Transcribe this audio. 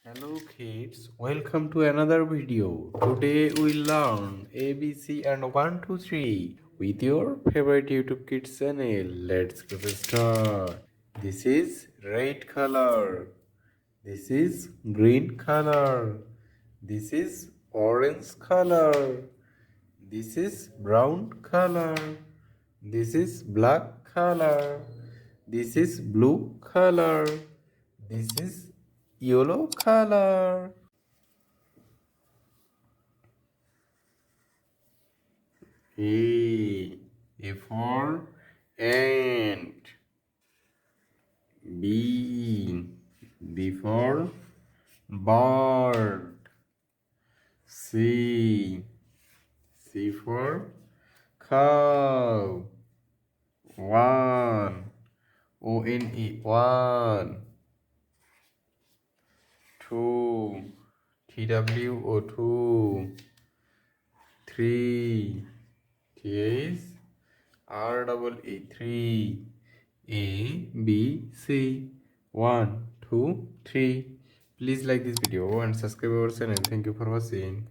Hello kids, welcome to another video. Today we learn ABC and 1 2 3 with your favorite YouTube Kids channel. Let's get started. This is red color. This is green color. This is orange color. This is brown color. This is black color. This is blue color. This is yellow color. A. A for ant. B. B for bird. C. C for cow. One. O-N-E. One. Two. T-W-O. Two. Three. T-H. R-double-E. Three. A, B, C. 1, 2, 3. Please like this video and subscribe our channel. Thank you for watching.